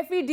FED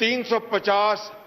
350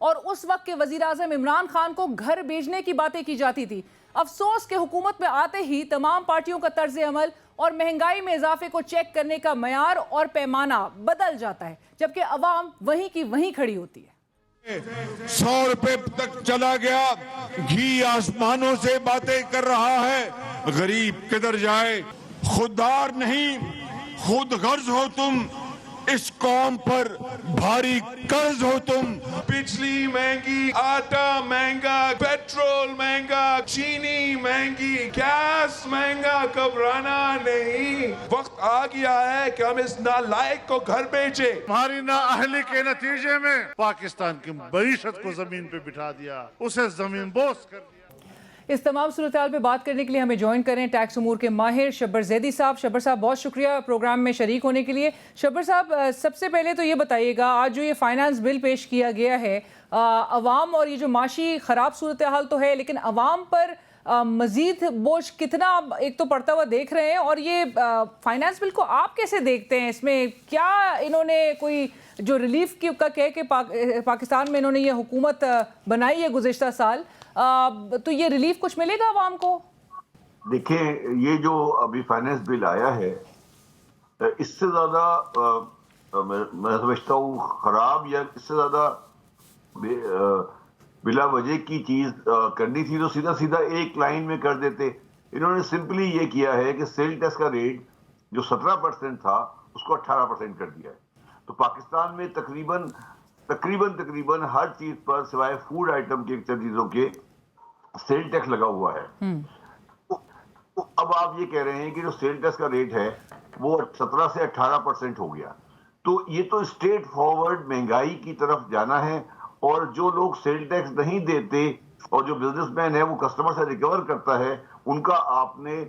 اور اس وقت کے وزیر اعظم عمران خان کو گھر بھیجنے کی باتیں کی جاتی تھی. افسوس کہ حکومت میں آتے ہی تمام پارٹیوں کا طرز عمل اور مہنگائی میں اضافے کو چیک کرنے کا معیار اور پیمانہ بدل جاتا ہے، جبکہ عوام وہیں کی وہیں کھڑی ہوتی ہے. 100 روپے تک چلا گیا، گھی آسمانوں سے باتیں کر رہا ہے. غریب کدھر جائے؟ خوددار نہیں، خود غرض ہو تم، اس قوم پر بھاری قرض ہو تم. بجلی مہنگی، آٹا مہنگا، پیٹرول مہنگا، چینی مہنگی، گیس مہنگا. گھبرانا نہیں، وقت آ گیا ہے کہ ہم اس نالائق کو گھر بھیجیں. ہماری نااہلی کے نتیجے میں پاکستان کی معیشت کو زمین پہ بٹھا دیا، اسے زمین بوس کر دیا. اس تمام صورتحال پہ بات کرنے کے لیے ہمیں جوائن کریں ٹیکس امور کے ماہر شبر زیدی صاحب. شبر صاحب بہت شکریہ پروگرام میں شریک ہونے کے لیے. شبر صاحب سب سے پہلے تو یہ بتائیے گا، آج جو یہ فائنانس بل پیش کیا گیا ہے، عوام اور یہ جو معاشی خراب صورتحال تو ہے، لیکن عوام پر مزید بوجھ کتنا ایک تو پڑتا ہوا دیکھ رہے ہیں، اور یہ فائنانس بل کو آپ کیسے دیکھتے ہیں؟ اس میں کیا انہوں نے کوئی جو ریلیف کا کہہ کہ پاکستان میں انہوں نے یہ حکومت بنائی ہے گزشتہ سال، تو یہ ریلیف کچھ ملے گا عوام کو؟ دیکھیں، یہ جو ابھی فائنانس بل آیا ہے، اس سے زیادہ میں سمجھتا ہوں خراب یا اس سے زیادہ بلا وجہ کی چیز کرنی تھی تو سیدھا سیدھا ایک لائن میں کر دیتے. انہوں نے سمپلی یہ کیا ہے کہ سیل ٹیکس کا ریٹ جو 17% تھا اس کو 18% کر دیا ہے. تو پاکستان میں تقریباً ہر چیز پر سوائے فوڈ آئٹم کے چند چیزوں کے سیل ٹیکس لگا ہوا ہے. اب آپ یہ کہہ رہے ہیں کہ جو سیل ٹیکس کا ریٹ ہے وہ 17 سے 18% ہو گیا. تو یہ تو اسٹریٹ فارورڈ مہنگائی کی طرف جانا ہے. اور جو لوگ سیل ٹیکس نہیں دیتے اور جو بزنس مین ہے وہ کسٹمر سے ریکور کرتا ہے، ان کا آپ نے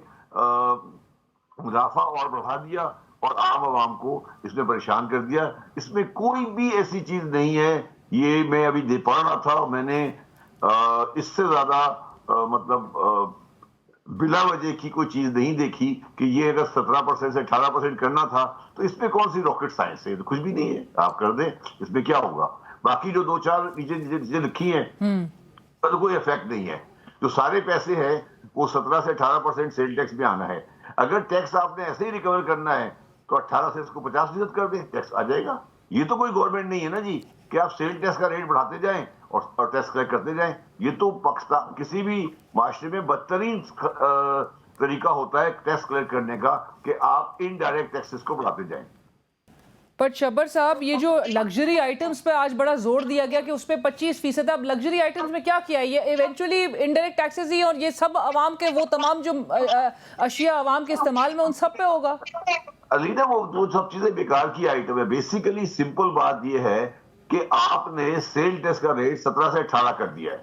منافع اور بڑھا دیا اور عام عوام کو اس میں پریشان کر دیا. اس میں کوئی بھی ایسی چیز نہیں ہے. یہ میں ابھی پڑھ رہا تھا، میں نے اس سے زیادہ مطلب بلا وجہ کی کوئی چیز نہیں دیکھی کہ یہ اگر 17% سے 18% کرنا تھا تو اس میں کون سی راکٹ سائنس ہے؟ تو کچھ بھی نہیں ہے، آپ کر دیں، اس میں کیا ہوگا. باقی جو 2-4 چیزیں لکھی ہیں تو کوئی افیکٹ نہیں ہے. جو سارے پیسے ہیں وہ 17 سے 18% سیل ٹیکس میں آنا ہے. اگر ٹیکس آپ نے ایسے ہی ریکور کرنا ہے تو 18 سے اس کو 50% کر دیں، ٹیکس آ جائے گا. یہ تو کوئی گورنمنٹ نہیں ہے نا جی کہ آپ سیل ٹیکس کا ریٹ بڑھاتے جائیں اور ٹیکس کلیکٹ کرتے جائیں. یہ تو پاکستان کسی بھی معاشرے میں بدترین طریقہ ہوتا ہے ٹیکس کلیکٹ کرنے کا کہ آپ انڈائریکٹ ٹیکسز کو بڑھاتے جائیں. پر شبر صاحب، یہ جو لگژری آئٹمز پہ آج بڑا زور دیا گیا کہ اس پہ 25%، اب لگژری آئٹمز میں کیا کیا ہے؟ یہ ایونچولی انڈائریکٹ ٹیکسز ہی، اور یہ سب عوام کے وہ تمام جو اشیاء عوام کے استعمال میں ان سب پہ ہوگا؟ علینا وہ سب چیزیں بیکار کی آئٹم ہے. بیسیکلی سمپل بات یہ ہے کہ آپ نے سیل ٹیکس کا ریٹ 17 سے 18 کر دیا ہے.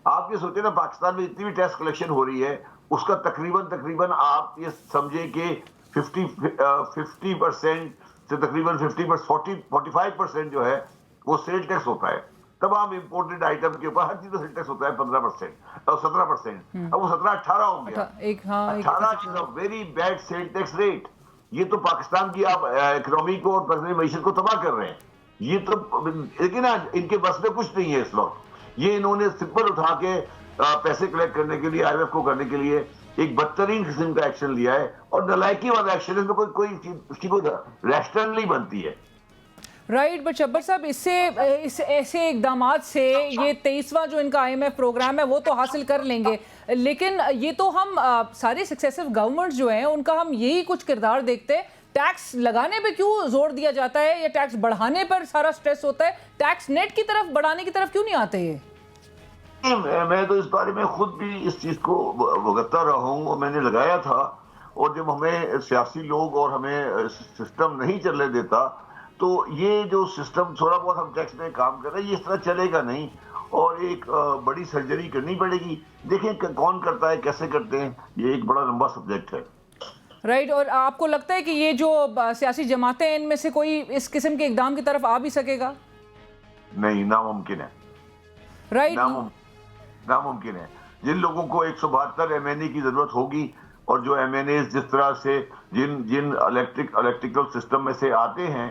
آپ یہ سوچیں نا، پاکستان میں جتنی بھی ٹیکس کلیکشن ہو رہی ہے اس کا تقریباً آپ یہ سمجھیں کہ 50% سے تقریباً 45% جو ہے وہ سیل ٹیکس ہوتا ہے. تمام امپورٹڈ آئٹم کے اوپر ہر چیز کا سیل ٹیکس ہوتا ہے 15% اور 17%. اب وہ 17-18 ہو گیا. 18 is a very bad sale tax rate. یہ تو پاکستان کی آپ اکنامی کو اور پاکستانی معیشت کو تباہ کر رہے ہیں. یہ تو لیکن ان کے بس میں کچھ نہیں ہے اس وقت. یہ انہوں نے سمپل اٹھا کے پیسے کلیکٹ کرنے کے لیے IMF کو کرنے کے لیے ایک بدترین قسم کا ایکشن لیا ہے. اور نالائکی والا ایکشن ہے، اس میں کوئی چیز اس کی کوئی ریشنل نہیں بنتی ہے. رائٹ. بٹ شبر صاحب، اس ایسے اقدامات سے یہ 23واں جو ان کا IMF پروگرام ہے وہ تو حاصل کر لیں گے، لیکن یہ تو ہم سارے سکسیسو گورنمنٹس جو ہیں ان کا ہم یہی کچھ کردار دیکھتے ہیں. ٹیکس لگانے پہ کیوں زور دیا جاتا ہے یا ٹیکس بڑھانے پر سارا سٹریس ہوتا ہے؟ ٹیکس نیٹ کی طرف بڑھانے کی طرف کیوں نہیں آتے یہ؟ میں تو اس بارے میں خود بھی اس چیز کو بھگتتا رہا ہوں اور میں نے لگایا تھا. اور جب ہمیں سیاسی لوگ اور ہمیں سسٹم نہیں چلنے دیتا تو یہ جو سسٹم تھوڑا بہت ہم ٹیکس میں کام کر رہے ہیں یہ اس طرح چلے گا نہیں اور ایک بڑی سرجری کرنی پڑے گی. دیکھیں کون کرتا ہے، کیسے کرتے ہیں، یہ ایک بڑا لمبا سبجیکٹ ہے. رائٹ. اور آپ کو لگتا ہے کہ یہ جو سیاسی جماعتیں ہیں ان میں سے کوئی اس قسم کے اقدام کی طرف آ بھی سکے گا؟ نہیں، ناممکن ہے. رائٹ. ناممکن ہے. جن لوگوں کو 172 MNA کی ضرورت ہوگی اور جو MNAs جس طرح سے جن الیکٹریکل سسٹم میں سے آتے ہیں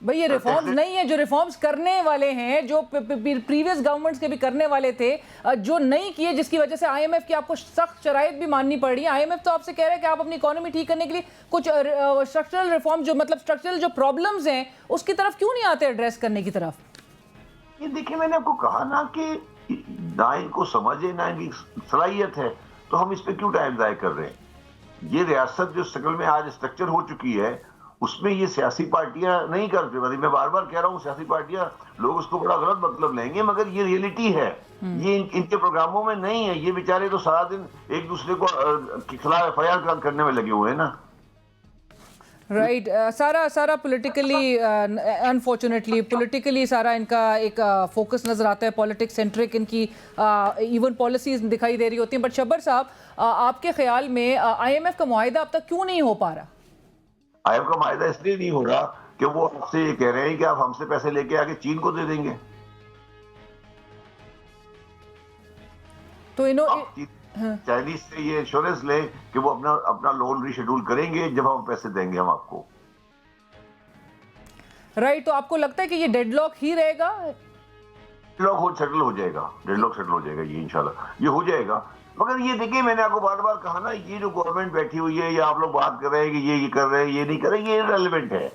بھئی یہ ریفارمز نہیں ہیں جو ریفارمز کرنے والے ہیں، جو پریویس گورنمنٹس کے بھی کرنے والے تھے، جو نہیں کیے، جس کی وجہ سے آئی ایم ایف کی آپ کو سخت شرائط بھی ماننی پڑ رہی ہے. آئی ایم ایف تو آپ سے کہہ رہا ہے کہ آپ اپنی اکانومی ٹھیک کرنے کے لیے کچھ اسٹرکچرل ریفارم، جو مطلب اسٹرکچرل جو پرابلمز ہیں اس کی طرف کیوں نہیں آتے ایڈریس کرنے کی طرف؟ یہ دیکھیں میں نے آپ کو کہا نا کہ نہ ان کو سمجھے نہ ان کی صلاحیت ہے، تو ہم اس پہ کیوں ٹائم ضائع کر رہے ہیں؟ یہ ریاست جو شکل میں آج اسٹرکچر ہو چکی ہے اس میں یہ سیاسی پارٹیاں نہیں کرتے. میں بار بار کہہ رہا ہوں سیاسی پارٹیاں، لوگ اس کو بڑا غلط مطلب لیں گے، مگر یہ ریئلٹی ہے. یہ ان کے پروگراموں میں نہیں ہے. یہ بیچارے تو سارا دن ایک دوسرے کو خلاف ایف آئی آر کرنے میں لگے ہوئے ہیں نا. رائٹ. سارا پولیٹیکلی انفارچونیٹلی پولیٹیکلی سارا ان کا ایک فوکس نظر آتا ہے، پولیٹکس سینٹرک ان کی ایون پالیسیز دکھائی دے رہی ہوتی ہیں. بٹ شبر صاحب، آپ کے خیال میں آئی ایم ایف کا معاہدہ اب تک کیوں نہیں ہو پا رہا؟ آئی ایم کا معاہدہ اس لیے نہیں ہو رہا کہ وہ آپ سے یہ کہہ رہے ہیں کہ آپ ہم سے پیسے لے کے آگے چین کو دے دیں گے. تو چائنیز سے یہ انشورنس لیں کہ وہ اپنا لون ری شیڈول کریں گے جب ہم پیسے دیں گے ہم آپ کو. رائٹ. تو آپ کو لگتا ہے کہ یہ ڈیڈ لاک ہی رہے گا؟ ڈیڈ لاک سیٹل ہو جائے گا. ڈیڈ لاک سیٹل ہو جائے گا یہ انشاءاللہ یہ ہو جائے گا. مگر یہ دیکھیں میں نے آپ کو بار بار کہا نا، یہ جو گورنمنٹ بیٹھی ہوئی ہے یا آپ لوگ بات کر رہے ہیں کہ یہ کر رہے ہیں یہ نہیں کر رہے، یہ ارریلیونٹ ہے.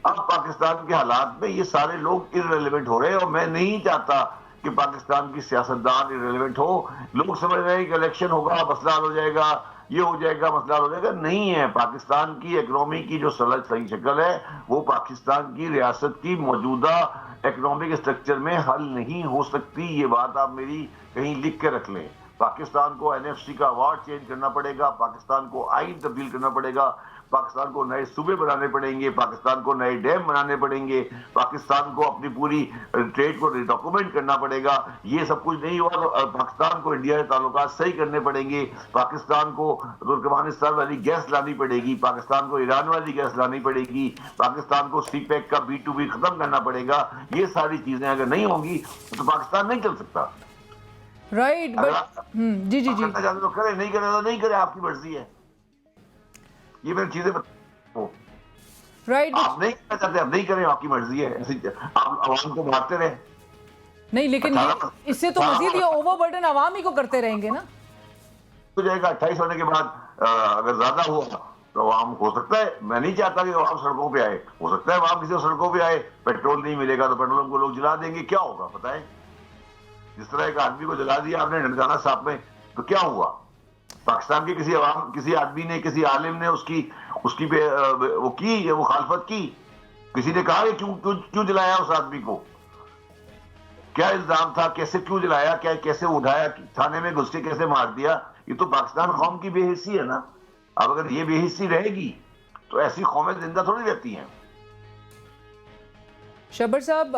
اب پاکستان کے حالات میں یہ سارے لوگ ارریلیونٹ ہو رہے ہیں، اور میں نہیں چاہتا کہ پاکستان کی سیاستدان ارریلیونٹ ہو. لوگ سمجھ رہے ہیں کہ الیکشن ہوگا مسئلہ حل ہو جائے گا، یہ ہو جائے گا مسئلہ حل ہو جائے گا. نہیں ہے. پاکستان کی اکنامی کی جو صحیح شکل ہے وہ پاکستان کی ریاست کی موجودہ اکنامک اسٹرکچر میں حل نہیں ہو سکتی. یہ بات آپ میری کہیں لکھ کے رکھ لیں. پاکستان کو این ایف سی کا ایوارڈ چینج کرنا پڑے گا، پاکستان کو آئین تبدیل کرنا پڑے گا، پاکستان کو نئے صوبے بنانے پڑیں گے، پاکستان کو نئے ڈیم بنانے پڑیں گے، پاکستان کو اپنی پوری ٹریڈ کو ڈاکومنٹ کرنا پڑے گا. یہ سب کچھ نہیں ہوا تو پاکستان کو انڈیا سے تعلقات صحیح کرنے پڑیں گے. پاکستان کو ترکمانستان والی گیس لانی پڑے گی، پاکستان کو ایران والی گیس لانی پڑے گی، پاکستان کو سی پیک کا B2B ختم کرنا پڑے گا. یہ ساری چیزیں اگر نہیں ہوں گی تو پاکستان نہیں چل سکتا. رائٹ. جی تو کرے، نہیں کرے تو نہیں کرے، آپ کی مرضی ہے. یہ میری چیزیں رائٹ. آپ نہیں کرنا چاہتے، آپ نہیں کریں، آپ کی مرضی ہے. آپ عوام کو مارتے رہے نہیں، لیکن اس سے تو مزید یہ اوور برڈن عوام ہی کو کرتے رہیں گے نا. ہو جائے گا 28 ہونے کے بعد اگر زیادہ ہوا تو عوام ہو سکتا ہے. میں نہیں چاہتا کہ عوام سڑکوں پہ آئے. ہو سکتا ہے عوام کسی سڑکوں پہ آئے، پیٹرول نہیں ملے گا تو پیٹرول کو لوگ جلا دیں گے. کیا ہوگا بتائیں؟ جس طرح ایک آدمی کو جلا دیا آپ نے ننکانہ صاحب میں تو کیا ہوا؟ پاکستان کے کسی آدمی نے، کسی عالم نے اس کی مخالفت کی. کسی نے کہا کہ کیوں جلایا اس آدمی کو، کیا الزام تھا، کیسے کیوں جلایا، کیسے اٹھایا، تھانے میں گھس کے کیسے مار دیا. یہ تو پاکستان قوم کی بے حسی ہے نا. اب اگر یہ بے حسی رہے گی تو ایسی قومیں زندہ تھوڑی رہتی ہیں. شبر صاحب،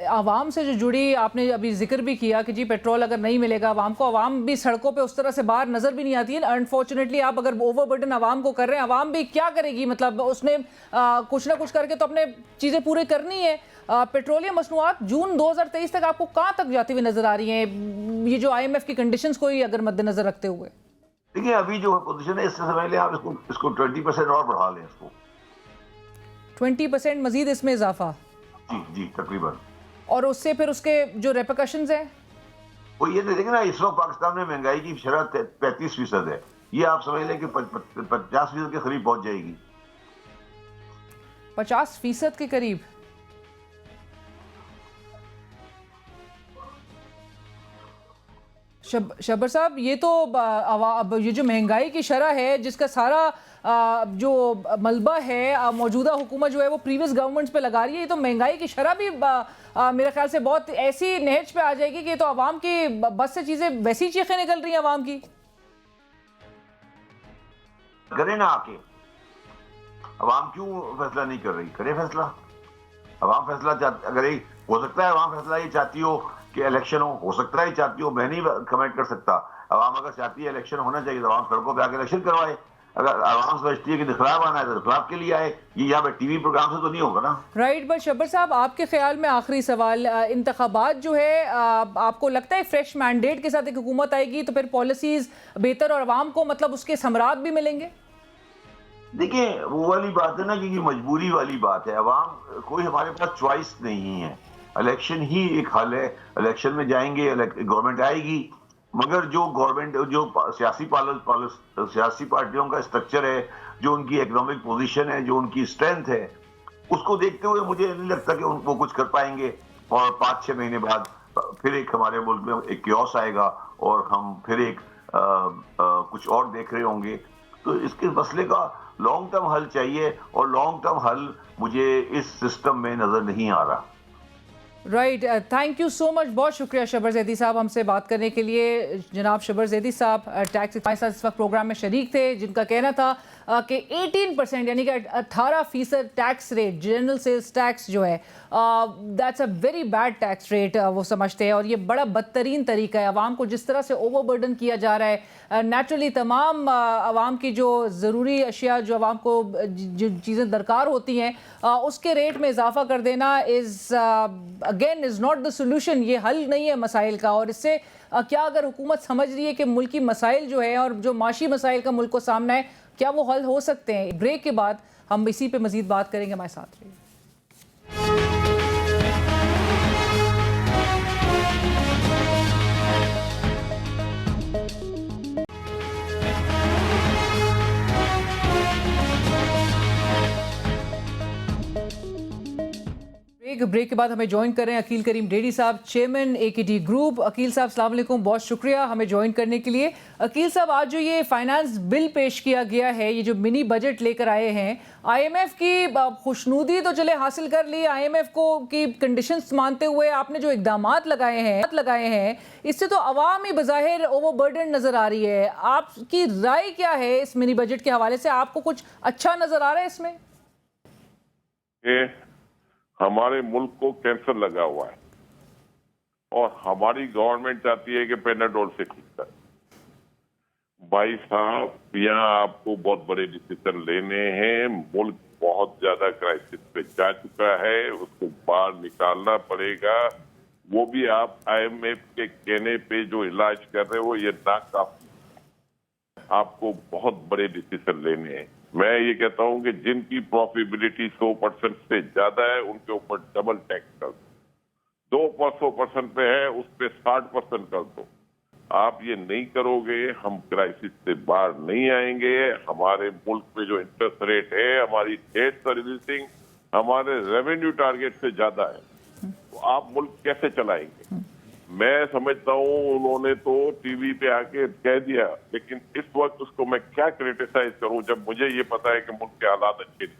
عوام سے جو جڑی آپ نے ابھی ذکر بھی کیا کہ جی پیٹرول اگر نہیں ملے گا عوام کو، عوام بھی سڑکوں پہ اس طرح سے باہر نظر بھی نہیں آتی ہے. انفارچونیٹلی آپ اگر اوور برڈن عوام کو کر رہے ہیں، عوام بھی کیا کرے گی؟ مطلب اس نے کچھ نہ کچھ کر کے تو اپنے چیزیں پورے کرنی ہے. پیٹرولیم مصنوعات جون 2023 تک آپ کو کہاں تک جاتی ہوئی نظر آ رہی ہیں، یہ جو آئی ایم ایف کی کنڈیشنز کو ہی اگر مد نظر رکھتے ہوئے؟ دیکھیں ابھی جو پوزیشن ہے اس سے سمجھ لیں آپ اس کو 20% اور بڑھا لیں. اس کو 20% مزید اس میں اضافہ؟ جی تقریباً. اور اس سے پھر اس کے جو ریپیکشنز ہیں وہ یہ دیکھیں نا، اس وقت پاکستان میں مہنگائی کی شرح 35% ہے. یہ آپ سمجھ لیں کہ 50% کے قریب پہنچ جائے گی. 50% کے قریب؟ شبر صاحب، یہ تو یہ جو مہنگائی کی شرح ہے جس کا سارا جو ملبہ ہے موجودہ حکومت جو ہے وہ پریویس گورنمنٹس پہ لگا رہی ہے، یہ تو مہنگائی کی شرح بھی میرے خیال سے بہت ایسی نہج پہ آ جائے گی کہ تو عوام کی بس سے چیزیں ویسی چیخیں نکل رہی ہیں عوام کی. کرے نا آ کے، عوام کیوں فیصلہ نہیں کر رہی؟ کرے فیصلہ. عوام فیصلہ اگر ہو سکتا ہے عوام فیصلہ یہ چاہتی ہو کہ الیکشن ہو سکتا ہے چاہتی ہو، میں نہیں کمنٹ کر سکتا. عوام اگر چاہتی ہے الیکشن ہونا چاہیے تو عوام سڑکوں پہ آ کے الیکشن کروائے. اگر عوام سمجھتی ہے کہ انقلاب آنا ہے تو انقلاب کے لیے آئے. یہ یہاں پہ ٹی وی پروگرام سے تو نہیں ہوگا نا. رائٹ. بٹ شبر صاحب، آپ کے خیال میں آخری سوال، انتخابات جو ہے آپ کو لگتا ہے فریش مینڈیٹ کے ساتھ ایک حکومت آئے گی تو پھر پالیسیز بہتر اور عوام کو مطلب اس کے ثمرات بھی ملیں گے؟ دیکھیں وہ والی بات ہے نا کہ یہ مجبوری والی بات ہے. عوام کوئی ہمارے پاس چوائس نہیں ہے. الیکشن ہی ایک حل ہے. الیکشن میں جائیں گے, گورنمنٹ آئے گی, مگر جو گورنمنٹ جو سیاسی پارٹیوں کا اسٹرکچر ہے, جو ان کی اکنامک پوزیشن ہے, جو ان کی اسٹرینتھ ہے, اس کو دیکھتے ہوئے مجھے نہیں لگتا کہ وہ کچھ کر پائیں گے. اور 5-6 مہینے بعد پھر ایک ہمارے ملک میں ایک کیوس آئے گا اور ہم پھر ایک کچھ اور دیکھ رہے ہوں گے. تو اس کے مسئلے کا لانگ ٹرم حل چاہیے, اور لانگ ٹرم حل مجھے اس سسٹم میں نظر نہیں آ رہا. رائٹ, تھینک یو سو مچ. بہت شکریہ شبر زیدی صاحب ہم سے بات کرنے کے لیے. جناب شبر زیدی صاحب ٹیکس ہمارے ساتھ اس وقت پروگرام میں شریک تھے, جن کا کہنا تھا کہ 18% یعنی کہ 18% tax rate, general sales tax جو ہے, that's a very bad tax rate وہ سمجھتے ہیں, اور یہ بڑا بدترین طریقہ ہے. عوام کو جس طرح سے اوور برڈن کیا جا رہا ہے, نیچرلی تمام عوام کی جو ضروری اشیاء, جو عوام کو جو چیزیں درکار ہوتی ہیں, اس کے ریٹ میں اضافہ کر دینا again is not the solution. یہ حل نہیں ہے مسائل کا. اور اس سے کیا اگر حکومت سمجھ رہی ہے کہ ملکی مسائل جو ہے اور جو معاشی مسائل کا ملک کو سامنا ہے, کیا وہ حل ہو سکتے ہیں؟ بریک کے بعد ہم اسی پہ مزید بات کریں گے. ہمارے ساتھ رہیے. بریک کے بعد ہمیں جوائن کر رہے ہیں عقیل کریم ڈیڈی صاحب, چیئرمین AKT گروپ. عقیل صاحب السلام علیکم, بہت شکریہ ہمیں جوائن کرنے کے لیے. عقیل صاحب, آج جو یہ فائنانس بل پیش کیا گیا ہے, یہ جو منی بجٹ لے کر آئے ہیں, IMF کی خوشنودی تو چلے حاصل کر لی, IMF کو کی کنڈیشنز مانتے ہوئے آپ نے جو اقدامات لگائے ہیں اس سے تو عوام ہی بظاہر اوور برڈن نظر آ رہی ہے. آپ کی رائے کیا ہے اس منی بجٹ کے حوالے سے؟ آپ کو کچھ اچھا نظر آ رہا ہے اس میں؟ ہمارے ملک کو کینسر لگا ہوا ہے اور ہماری گورنمنٹ چاہتی ہے کہ پیناڈول سے ٹھیک کرے. بھائی صاحب, یہاں آپ کو بہت بڑے ڈیسیزن لینے ہیں. ملک بہت زیادہ کرائسس پہ جا چکا ہے, اس کو باہر نکالنا پڑے گا. وہ بھی آپ IMF کے کہنے پہ جو علاج کر رہے ہو, یہ ناکافی. آپ کو بہت بڑے ڈیسیزن لینے ہیں. میں یہ کہتا ہوں کہ جن کی پروفیبلٹی 100% سے زیادہ ہے ان کے اوپر ڈبل ٹیکس کر دو. 200% پہ ہے اس پہ 60% کر دو. آپ یہ نہیں کرو گے, ہم کرائسس سے باہر نہیں آئیں گے. ہمارے ملک میں جو انٹرسٹ ریٹ ہے, ہماری ڈیٹ سروسنگ ہمارے ریونیو ٹارگیٹ سے زیادہ ہے, تو آپ ملک کیسے چلائیں گے؟ میں سمجھتا ہوں انہوں نے تو ٹی وی پہ آ کے کہہ دیا, لیکن اس وقت اس کو میں کیا کریٹیسائز کروں جب مجھے یہ پتا ہے کہ ملک کے حالات اچھے نہیں.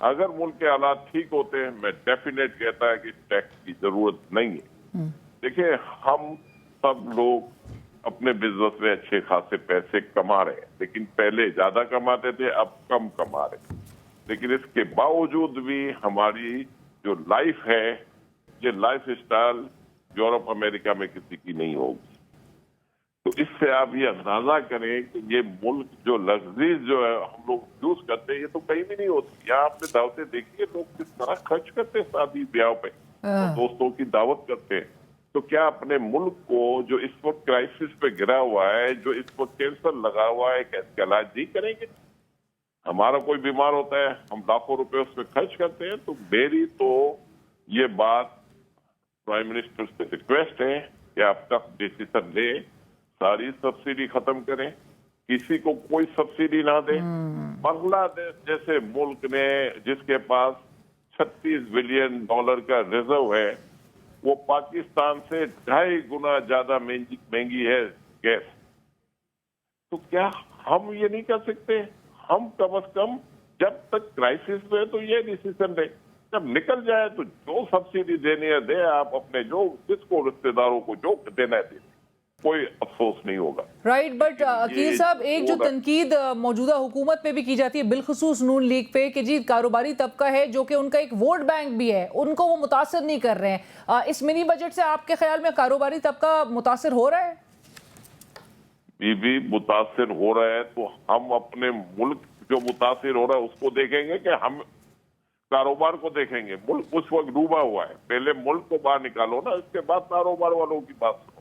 اگر ملک کے حالات ٹھیک ہوتے ہیں, میں ڈیفینیٹ کہتا ہے کہ ٹیکس کی ضرورت نہیں ہے. دیکھیں, ہم سب لوگ اپنے بزنس میں اچھے خاصے پیسے کما رہے ہیں, لیکن پہلے زیادہ کماتے تھے, اب کم کما رہے ہیں. لیکن اس کے باوجود بھی ہماری جو لائف ہے, یہ لائف اسٹائل یورپ امریکہ میں کسی کی نہیں ہوگی. تو اس سے آپ یہ اندازہ کریں کہ یہ ملک جو لگژریز جو ہے ہم لوگ یوز کرتے ہیں, یہ تو کہیں بھی نہیں ہوتی. یہاں آپ نے دعوتیں دیکھی ہے, لوگ کس طرح خرچ کرتے ہیں شادی بیاہ پہ, دوستوں کی دعوت کرتے ہیں. تو کیا اپنے ملک کو جو اس وقت کرائسس پہ گرا ہوا ہے, جو اس وقت کینسر لگا ہوا ہے, اس کا علاج نہیں کریں گے؟ ہمارا کوئی بیمار ہوتا ہے, ہم لاکھوں روپے اس پہ خرچ کرتے ہیں. تو میری تو یہ بات پرائم منسٹر سے ریکویسٹ ہے کہ آپ کا ڈیسیزن لے, ساری سبسڈی ختم کریں, کسی کو کوئی سبسڈی نہ دیں. بنگلہ دیش جیسے ملک نے, جس کے پاس $36 بلین کا ریزرو ہے, وہ پاکستان سے 2.5 گنا زیادہ مہنگی ہے گیس. تو کیا ہم یہ نہیں کر سکتے؟ ہم کم از کم جب تک کرائسس میں تو یہ ڈیسیزن لیں, جب نکل جائے تو جو سبسڈی دینی ہے دے. آپ اپنے جو جس کو رشتے داروں کو جو دینا ہے دے, کوئی افسوس نہیں ہوگا. رائٹ, بٹ عقیل صاحب, ایک جو تنقید موجودہ حکومت پہ بھی کی جاتی ہے, بالخصوص نون لیگ پہ, کہ جی کاروباری طبقہ ہے جو کہ ان کا ایک ووٹ بینک بھی ہے, ان کو وہ متاثر نہیں کر رہے ہیں. اس منی بجٹ سے آپ کے خیال میں کاروباری طبقہ متاثر ہو رہا ہے؟ بھی متاثر ہو رہا ہے. تو ہم اپنے ملک جو متاثر ہو رہا ہے اس کو دیکھیں گے کہ ہم کاروبار کو دیکھیں گے؟ ملک اس وقت ڈوبا ہوا ہے, پہلے ملک کو باہر نکالو نا, اس کے بعد کاروبار والوں کی بات سنو.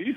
30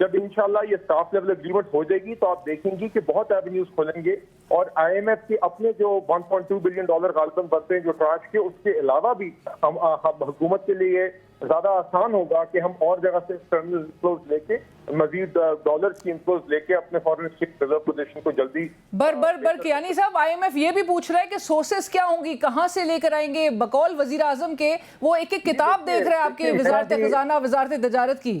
جب انشاءاللہ یہ اسٹاف لیول اگریمنٹ ہو جائے گی تو آپ دیکھیں گی کہ بہت ایونیوز کھولیں گے، اور آئی ایم ایف کے اپنے جو $1.2 بلین غالباً بنتے ہیں جو ٹرانچ کے، اس کے علاوہ بھی ہم حکومت کے لیے زیادہ آسان ہوگا کہ ہم اور جگہ سے ایکسٹرنل انفلوز لے کے مزید ڈالر کی انفلوز لے کے اپنے فارن ایکسچینج ریزرو پوزیشن کو جلدی کیانی صاحب، آئی ایم ایف یہ بھی پوچھ رہا ہے کہ سورسز کیا ہوں گی، کہاں سے لے کر آئیں گے؟ بقول وزیر اعظم کے وہ ایک ایک کتاب دیکھ رہے ہیں آپ کے وزارت خزانہ، وزارت تجارت کی.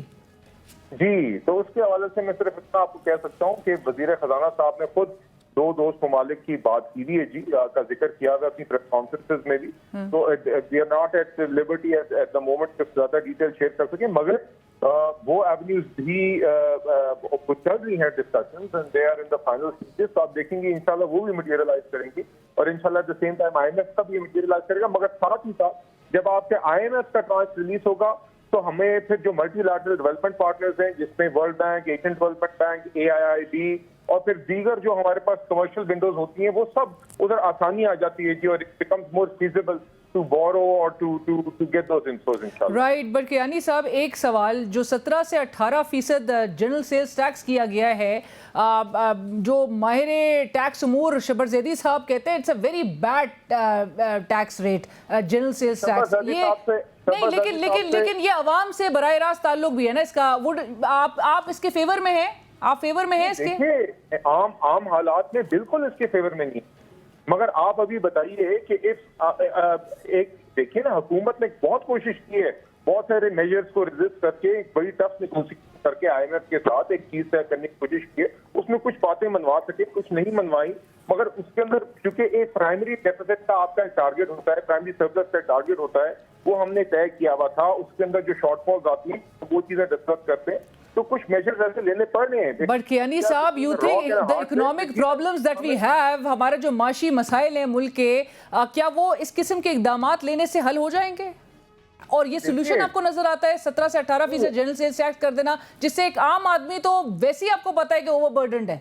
جی، تو اس کے حوالے سے میں صرف اتنا آپ کو کہہ سکتا ہوں کہ وزیر خزانہ صاحب نے خود 2 دوست ممالک کی بات کی ہے جی کا ذکر کیا ہوا اپنی پریس کانفرنسز میں بھی. تو we are not at liberty at the moment کہ زیادہ ڈیٹیل شیئر کر سکیں، مگر وہ ایونیوز بھی چل رہی ہیں discussions and they are in the final stages. تو آپ دیکھیں گے انشاءاللہ وہ بھی مٹیریلائز کریں گے، اور انشاءاللہ at the same time I M F کا بھی مٹیریلائز کرے گا. مگر ساتھ ہی ساتھ جب آپ کے آئی ایم ایف کا ٹرانچ ریلیز ہوگا تو ہمیں پھر جو ملٹی لیٹرل ڈیولپمنٹ پارٹنرز ہیں، جس میں world bank, Asian development bank, AIIB اور پھر دیگر جو ہمارے پاس کمرشل ونڈوز ہوتی ہیں، وہ سب ادھر آسانی آ جاتی ہے جی، اور it becomes more feasible to borrow اور ٹو گیٹ دوز انفلوز انشاءاللہ. رائٹ، بٹ کیانی صاحب ایک سوال، جو 17 سے 18% جنرل سیلز ٹیکس کیا گیا ہے، جو ماہر ٹیکس امور شبر زیدی صاحب کہتے ہیں it's a very bad tax rate general sales tax. نہیں، لیکن یہ عوام سے براہ راست تعلق بھی ہے نا اس کا. آپ اس کے فیور میں ہیں؟ آپ فیور میں ہیں اس کے؟ دیکھیے، عام حالات میں بالکل اس کے فیور میں نہیں، مگر آپ ابھی بتائیے کہ ایک دیکھیے نا، حکومت نے بہت کوشش کی ہے بہت سارے میجرز کو ریزسٹ کر کے، ایک بڑی ٹف نیگوشیشن کر کے آئی ایم ایف کے ساتھ ایک چیز طے کرنے کی کوشش کی ہے. اس میں کچھ باتیں منوا سکے، کچھ نہیں منوائی، مگر اس کے اندر چونکہ ایک پرائمری ڈیفیسٹ کا آپ کا ٹارگیٹ ہوتا ہے، پرائمری سرپلس کا ٹارگیٹ ہوتا ہے، وہ ہم نے طے کیا ہوا تھا. اس کے اندر جو شارٹ فالز آتی ہیں وہ چیزیں ڈسکس کرتے ہیں، تو کچھ میجرز ایسے لینے پڑ رہے ہیں. بٹ کیانی صاحب، you think the economic problems that we have، ہمارے جو معاشی مسائل ہیں ملک کے، کیا وہ اس قسم کے اقدامات لینے سے حل ہو جائیں گے؟ اور یہ سلوشن آپ کو نظر آتا ہے 17 سے 18% جنرل سیلز ٹیکس کر دینا، جس سے ایک عام آدمی تو ویسے ہی آپ کو پتا ہے کہ اوور برڈنڈ ہے.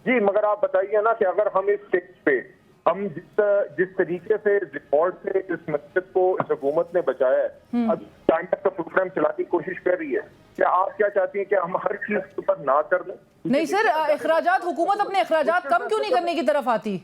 جی، مگر آپ بتائیے نا کہ اگر ہم اس ٹیکس پہ ہم جس طریقے سے ریکارڈ سے اس مسجد کو اس حکومت نے بچایا ہے، اب ٹائم کا پروگرام چلانے کی کوشش کر رہی ہے، کیا آپ کیا چاہتی ہیں کہ ہم ہر چیز کے اوپر نہ کر دیں؟ نہیں سر، اخراجات، حکومت اپنے اخراجات کم کیوں نہیں کرنے کی طرف آتی؟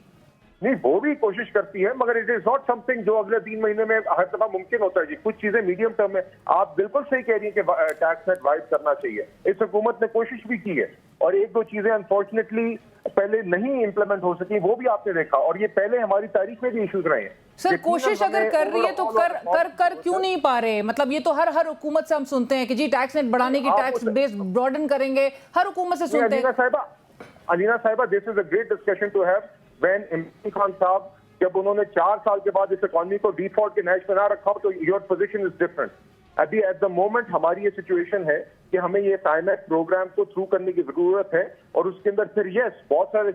نہیں، وہ بھی کوشش کرتی ہے، مگر it is not some thing جو اگلے 3 مہینے میں ہر دفعہ ممکن ہوتا ہے جی. کچھ چیزیں میڈیم ٹرم میں، آپ بالکل صحیح کہہ رہی ہیں کہ ٹیکس نیٹ وائڈ کرنا چاہیے. اس حکومت نے کوشش بھی کی ہے، اور 1-2 چیزیں انفارچونیٹلی پہلے نہیں امپلیمنٹ ہو سکی، وہ بھی آپ نے دیکھا، اور یہ پہلے ہماری تاریخ میں بھی ایشوز رہے ہیں. سر کوشش اگر کر رہی ہے تو کر کیوں نہیں پا رہے؟ مطلب یہ تو ہر حکومت سے ہم سنتے ہیں کہ جی ٹیکس نیٹ بڑھانے کی، ٹیکس بیس براڈن کریں گے، ہر حکومت سے سنتے ہیں. علینا صاحبہ، this is a great discussion to have when Imran Khan صاحب جب انہوں نے 4 سال کے بعد اس اکانومی کو ڈیفالٹ کے نیش میں نہ رکھا ہو تو یور پوزیشن از ڈفرنٹ. ابھی ایٹ دا مومنٹ ہماری یہ سچویشن ہے کہ ہمیں یہ ٹائم ایکٹ پروگرام کو تھرو کرنے کی ضرورت ہے، اور اس کے اندر پھر یس بہت سارے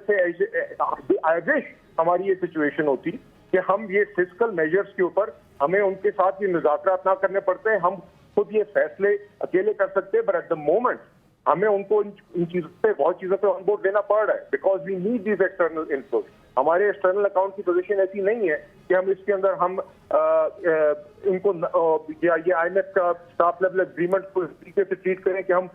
آئی وش ہماری یہ سچویشن ہوتی کہ ہم یہ فسکل میجرز کے اوپر ہمیں ان کے ساتھ یہ مذاکرات نہ کرنے پڑتے ہیں، ہم خود یہ فیصلے اکیلے کر سکتے ہیں. بٹ ایٹ دا مومنٹ ہمیں ان کو ان چیزوں پہ بہت چیزوں پہ آن بورڈ لینا پڑ رہا ہے، because we need these external inflows. ہمارے ایکسٹرنل اکاؤنٹ کی پوزیشن ایسی نہیں ہے کہ ہم اس کے اندر ہم ان کو یہ آئی ایم ایف کا اسٹاف لیول اگریمنٹ کو اس طریقے سے ٹریٹ کریں کہ ہم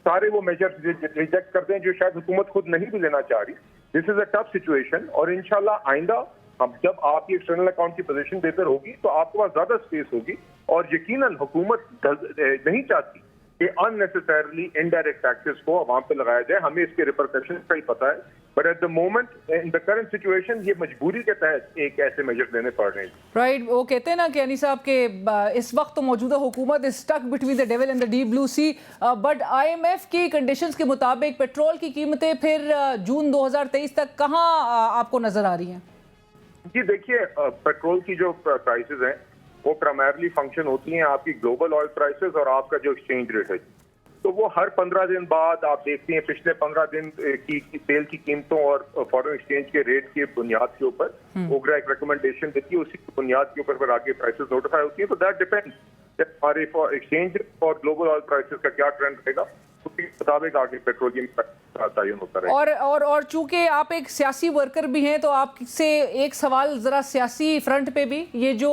سارے وہ میجرز ریجیکٹ کر دیں جو شاید حکومت خود نہیں بھی لینا چاہ رہی. دس از اے ٹف سچویشن، اور انشاءاللہ آئندہ ہم جب آپ کی ایکسٹرنل اکاؤنٹ کی پوزیشن بہتر ہوگی تو آپ کے پاس زیادہ اسپیس ہوگی، اور یقیناً حکومت نہیں چاہتی کہ ان نیسسرلی انڈائریکٹ ٹیکسز کو عوام پہ لگایا جائے. ہمیں اس کے ریپرکشنز کا ہی پتہ ہے، but at the moment in the current situation یہ مجبوری کے تحت ایک ایسے میجر لینے پڑ رہے ہیں. رائٹ، وہ کہتے ہیں نا کہ صاحب کہ اس وقت تو موجودہ حکومت is stuck between the devil and the deep blue sea, but I M F کی کنڈیشنز کے مطابق پیٹرول کی قیمتیں پھر جون 2023 تک کہاں آپ کو نظر آ رہی ہیں؟ جی دیکھیے، پیٹرول کی جو پرائسز ہیں وہ پرائمرلی فنکشن ہوتی ہیں آپ کی گلوبل آئل پرائسز اور آپ کا جو ایکسچینج ریٹ ہے، تو وہ ہر 15 دن بعد آپ دیکھتے ہیں پچھلے 15 دن کی تیل کی قیمتوں اور فارن ایکسچینج کے ریٹ کی بنیاد کے اوپر اوگرا ایک ریکمنڈیشن دیتی ہے، اسی کی بنیاد کے اوپر پھر آگے پرائسز نوٹیفائی ہوتی ہیں. تو دیٹ ڈیپینڈ ہمارے ایکسچینج اور گلوبل آئل پرائسز کا کیا ٹرینڈ رہے گا، اس کے مطابق آگے پیٹرولیم تعین ہوتا رہے گا. اور چونکہ آپ ایک سیاسی ورکر بھی ہیں تو آپ سے ایک سوال ذرا سیاسی فرنٹ پہ بھی، یہ جو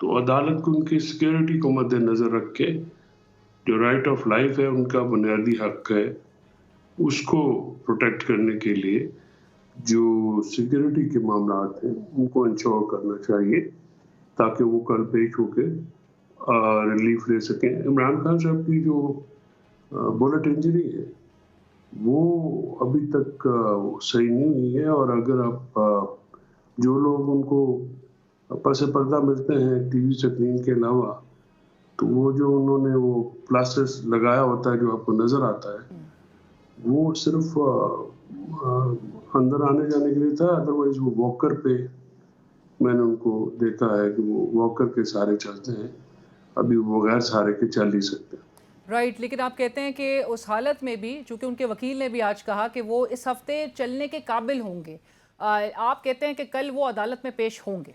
تو عدالت کو ان کی سیکیورٹی کو مد نظر رکھ کے جو رائٹ آف لائف ہے ان کا بنیادی حق ہے اس کو پروٹیکٹ کرنے کے لیے جو سیکیورٹی کے معاملات ہیں ان کو انشور کرنا چاہیے تاکہ وہ کل پیش ہو کے ریلیف لے سکیں. عمران خان صاحب کی جو بلٹ انجری ہے وہ ابھی تک صحیح نہیں ہوئی ہے, اور اگر آپ جو لوگ ان کو پس پردہ ملتے ہیں ٹی وی سکرین کے علاوہ تو وہ جو انہوں نے وہ پلاسٹر لگایا ہوتا ہے جو آپ کو نظر آتا ہے وہ صرف اندر آنے جانے کے لیے تھا, ادروائز وہ واکر پہ میں نے ان کو دیکھا ہے کہ وہ واکر کے سہارے چلتے ہیں, ابھی وہ بغیر سہارے کے چل نہیں سکتے. رائٹ, لیکن آپ کہتے ہیں کہ اس حالت میں بھی چونکہ ان کے وکیل نے بھی آج کہا کہ وہ اس ہفتے چلنے کے قابل ہوں گے, آپ کہتے ہیں کہ کل وہ عدالت میں پیش ہوں گے.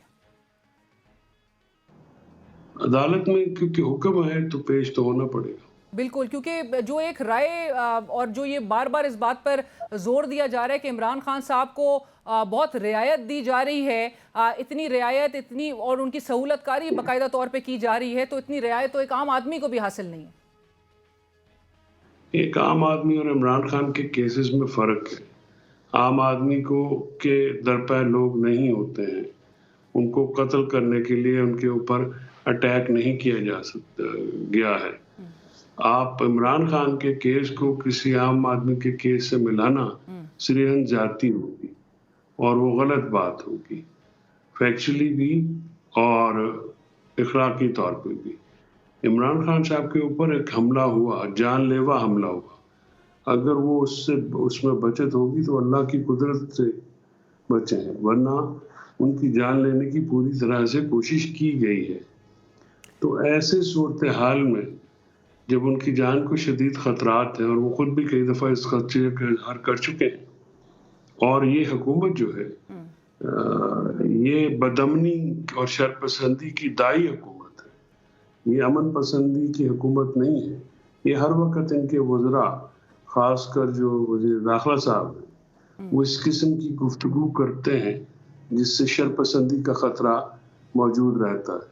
عدالت میں کیونکہ حکم ہے تو پیش تو ہونا پڑے گا. بالکل, کیونکہ جو ایک رائے اور جو یہ بار بار اس بات پر زور دیا جا رہا ہے کہ عمران خان صاحب کو بہت رعایت دی جا رہی ہے, اتنی رعایت اتنی اور ان کی سہولت کاری باقاعدہ طور پہ کی جا رہی ہے, تو اتنی رعایت تو ایک عام آدمی کو بھی حاصل نہیں ہے. ایک عام آدمی اور عمران خان کے کیسز میں فرق ہے. عام آدمی کو کے درپے لوگ نہیں ہوتے ہیں, ان کو قتل کرنے کے لیے ان کے اوپر اٹیک نہیں کیا جا سکتا گیا ہے. آپ عمران خان کے کیس کو کسی عام آدمی کے کیس سے ملانا سریحن جاتی ہوگی اور وہ غلط بات ہوگی, فیکچولی بھی اور اخلاقی طور پہ بھی. عمران خان صاحب کے اوپر ایک حملہ ہوا, جان لیوا حملہ ہوا, اگر وہ اس میں بچت ہوگی تو اللہ کی قدرت سے بچے ہیں, ورنہ ان کی جان لینے کی پوری طرح سے کوشش کی گئی ہے. تو ایسے صورتحال میں جب ان کی جان کو شدید خطرات ہیں اور وہ خود بھی کئی دفعہ اس خدشے کا اظہار کر چکے ہیں, اور یہ حکومت جو ہے یہ بدامنی اور شرپسندی کی دائی حکومت ہے, یہ امن پسندی کی حکومت نہیں ہے. یہ ہر وقت ان کے وزراء خاص کر جو وزیر داخلہ صاحب ہیں وہ اس قسم کی گفتگو کرتے ہیں جس سے شرپسندی کا خطرہ موجود رہتا ہے.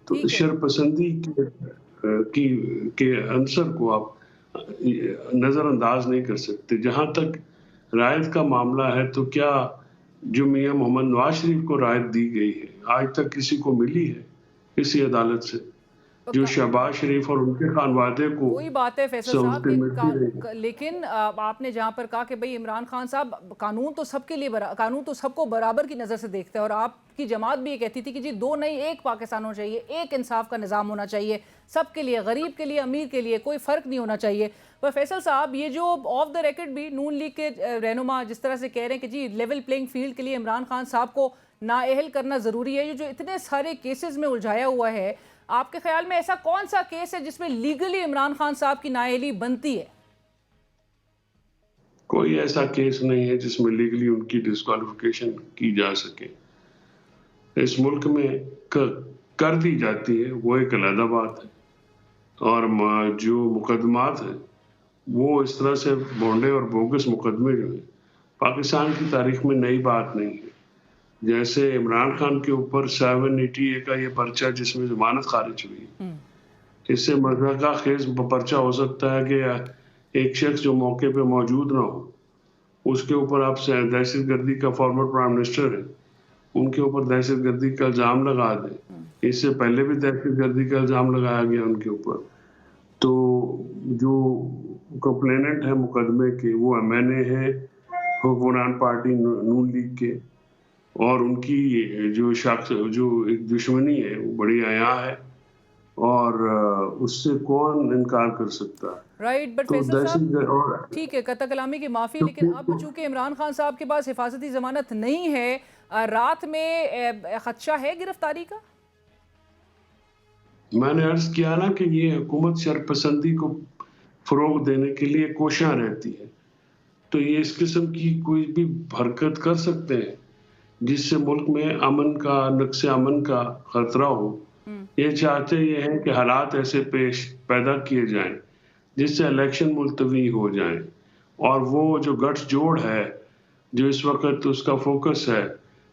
تو شرپسندی کے عنصر کو آپ نظر انداز نہیں کر سکتے. جہاں تک رعایت کا معاملہ ہے تو کیا جو میاں محمد نواز شریف کو رعایت دی گئی ہے آج تک کسی کو ملی ہے کسی عدالت سے؟ جو شہباز شریف اور ان کے خانوادے کو وہی بات ہے فیصل صاحب, لیکن آپ نے جہاں پر کہا کہ بھئی عمران خان صاحب قانون تو سب کے لیے قانون تو سب کو برابر کی نظر سے دیکھتا ہے, اور آپ کی جماعت بھی یہ کہتی تھی کہ جی دو نہیں ایک پاکستان ہونا چاہیے, ایک انصاف کا نظام ہونا چاہیے سب کے لیے, غریب کے لیے امیر کے لیے, کوئی فرق نہیں ہونا چاہیے. پر فیصل صاحب یہ جو آف دا ریکارڈ بھی نون لیگ کے رہنما جس طرح سے کہہ رہے ہیں کہ جی لیول پلینگ فیلڈ کے لیے عمران خان صاحب کو نااہل کرنا ضروری ہے, یہ جو اتنے سارے کیسز میں الجھایا ہوا ہے, آپ کے خیال میں ایسا کون سا کیس ہے جس میں لیگلی عمران خان صاحب کی نااہلی بنتی ہے؟ کوئی ایسا کیس نہیں ہے جس میں لیگلی ان کی ڈسکوالیفیکیشن کی جا سکے. اس ملک میں کر دی جاتی ہے وہ ایک علیحدہ بات ہے, اور جو مقدمات ہیں وہ اس طرح سے بونڈے اور بوگس مقدمے جو ہیں پاکستان کی تاریخ میں نئی بات نہیں ہے. جیسے عمران خان کے اوپر 780A کا یہ پرچہ جس میں ضمانت خارج ہوئی, اس سے مذہقہ خیز پرچہ ہو سکتا ہے کہ ایک شخص جو موقع پہ موجود نہ ہو اس کے اوپر آپ سے دہشت گردی کا فارمر پرائم منسٹر ہے ان کے اوپر دہشت گردی کا الزام لگا دیں. اس سے پہلے بھی دہشت گردی کا الزام لگایا گیا ان کے اوپر. تو جو کمپلیننٹ ہے مقدمے کے وہ MNA ہے حکمران پارٹی نون لیگ کے, اور ان کی جو ایک دشمنی ہے وہ بڑی عیاں ہے, اور اس سے کون انکار کر سکتا ہے. رائٹ, بٹ فیصل صاحب ٹھیک ہے قطع کلامی کی معافی, لیکن اب چونکہ عمران خان صاحب کے پاس حفاظتی ضمانت نہیں ہے, رات میں خدشہ ہے گرفتاری کا؟ میں نے عرض کیا نا کہ یہ حکومت شرپسندی کو فروغ دینے کے لیے کوشاں رہتی ہے, تو یہ اس قسم کی کوئی بھی حرکت کر سکتے ہیں جس سے ملک میں امن کا نقص امن کا خطرہ ہو. یہ چاہتے یہ ہیں کہ حالات ایسے پیدا کیے جائیں جس سے الیکشن ملتوی ہو جائیں, اور وہ جو گٹھ جوڑ ہے جو اس وقت اس کا فوکس ہے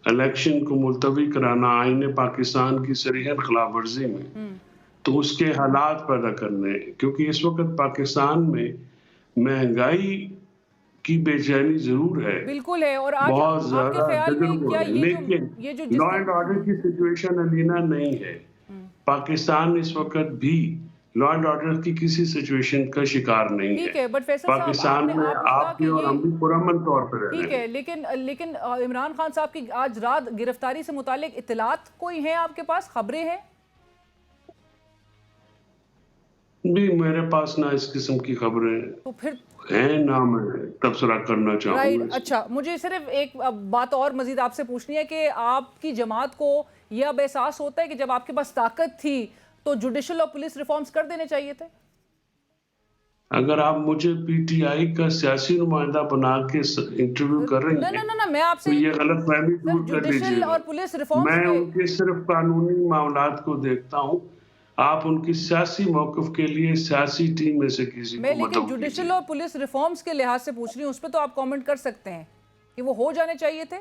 الیکشن کو ملتوی کرانا آئین پاکستان کی صریحا خلاف ورزی میں، تو اس کے حالات پیدا کرنے، کیونکہ اس وقت پاکستان میں مہنگائی کی بے چینی ضرور ہے، بالکل ہے، اور آج بہت آپ کے زیادہ خیال میں تجربہ کیا ہے، لیکن یہ جو لا اینڈ آرڈر کی سچویشن علینا نہیں ہے۔ پاکستان اس وقت بھی لا اینڈ آرڈر کی کسی سچویشن کا شکار نہیں ٹھیک ہے۔ ہے، بٹ فیصل صاحب پاکستان میں آپ نے کہا آپ کہ بھی اور ہم بھی پرامن طور پہ رہ ٹھیک رہے ہے، ہیں۔ لیکن عمران خان صاحب کی آج رات گرفتاری سے متعلق اطلاعات کوئی ہیں آپ کے پاس، خبریں ہیں؟ بھی میرے پاس نہ اس قسم کی خبریں تو پھر ہیں، نہ میں تبصرہ کرنا چاہوں رائٹ، گا۔ اچھا، مجھے صرف ایک بات اور مزید آپ سے پوچھنی ہے کہ آپ کی جماعت کو یہ اب احساس ہوتا ہے کہ جب آپ کے پاس طاقت تھی تو جوڈیشل اور پولیس ریفارمز کر دینے چاہیے تھے؟ اگر آپ مجھے پی ٹی آئی کا سیاسی نمائندہ بنا کے انٹرویو کر رہی ہیں نہ میں آپ تو سے یہ غلط فہمی دور کر جوڈیشل لیجیے اور گا۔ پولیس ریفارمز میں پہ ان کے صرف قانونی معاملات کو دیکھتا ہوں، آپ ان کی سیاسی موقف کے لیے سیاسی ٹیم میں سے کسی میں کو لیکن مدعو جوڈیشل کیجیے۔ اور پولیس ریفارمز کے لحاظ سے پوچھ رہی ہوں، اس پہ تو آپ کامنٹ کر سکتے ہیں کہ وہ ہو جانے چاہیے تھے۔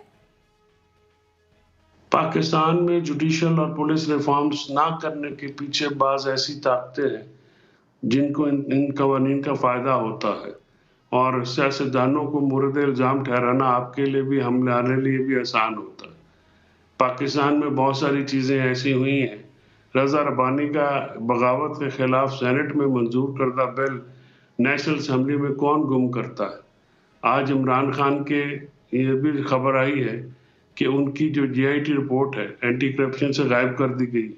پاکستان میں جوڈیشل اور پولیس ریفارمز نہ کرنے کے پیچھے بعض ایسی طاقتیں ہیں جن کو ان قوانین کا فائدہ ہوتا ہے، اور سیاستدانوں کو مورد الزام ٹھہرانا آپ کے لیے بھی ہمارے لیے بھی آسان ہوتا ہے۔ پاکستان میں بہت ساری چیزیں ایسی ہوئی ہیں۔ رضا ربانی کا بغاوت کے خلاف سینٹ میں منظور کردہ بل نیشنل اسمبلی میں کون گم کرتا ہے؟ آج عمران خان کے یہ بھی خبر آئی ہے کہ ان کی جو جی آئی ٹی رپورٹ ہے اینٹی کرپشن سے غائب کر دی گئی۔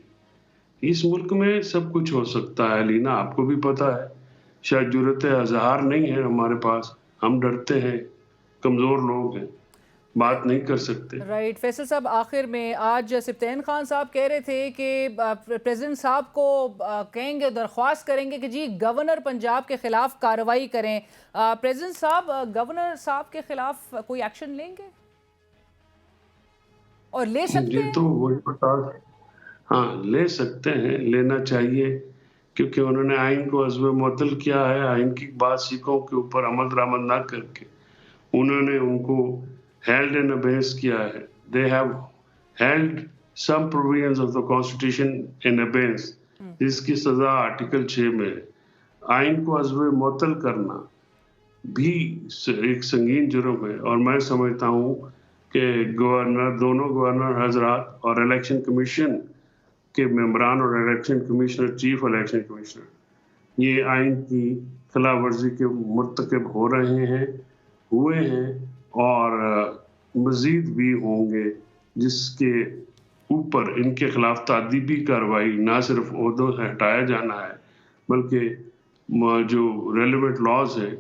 اس ملک میں سب کچھ ہو سکتا ہے لینا، آپ کو بھی پتا ہے، شاید جرأت اظہار نہیں ہے ہمارے پاس، ہم ڈرتے ہیں، کمزور لوگ ہیں، بات نہیں کر سکتے۔ رائٹ، فیصل صاحب آخر میں آج سبطین خان صاحب کہہ رہے تھے کہ پریزیڈنٹ صاحب کو کہیں گے، درخواست کریں گے کہ جی گورنر پنجاب کے خلاف کارروائی کریں۔ پریزیڈنٹ صاحب گورنر صاحب کے خلاف کوئی ایکشن لیں گے اور لے سکتے ہیں؟ یہ تو وہی بتا، ہاں لے سکتے ہیں، لینا چاہیے، کیونکہ انہوں نے آئین کو عزو معطل کیا ہے۔ آئین کی بعض سیکھوں کے اوپر عمل درآمد نہ کر کے انہوں نے ان کو held in abeyance کیا ہے۔ They have held some provisions of the constitution in abeyance، جس کی سزا آرٹیکل 6 میں ہے۔ آئین کو عزو معطل کرنا بھی ایک سنگین جرم ہے، اور میں سمجھتا ہوں کہ دونوں گورنر حضرات اور الیکشن کمیشن کے ممبران اور election commissioner, chief election commissioner, یہ آئین کی خلاف ورزی کے مرتکب ہو رہے ہیں، ہوئے ہیں، اور مزید بھی ہوں گے، جس کے اوپر ان کے خلاف تعدیبی کارروائی، نہ صرف عہدوں سے ہٹایا جانا ہے بلکہ جو ریلیونٹ لاز ہیں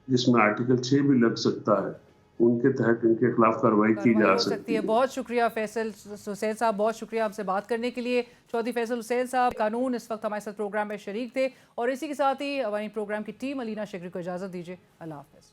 جس میں آرٹیکل 6 بھی لگ سکتا ہے، ان کے تحت ان کے خلاف کارروائی کی جا سکتی ہے۔ بہت شکریہ فیصل حسین صاحب، بہت شکریہ آپ سے بات کرنے کے لیے۔ چودھری فیصل حسین صاحب قانون اس وقت ہمارے ساتھ پروگرام میں شریک تھے، اور اسی کے ساتھ ہی ہماری پروگرام کی ٹیم علینا شگری کو اجازت دیجیے۔ اللہ حافظ۔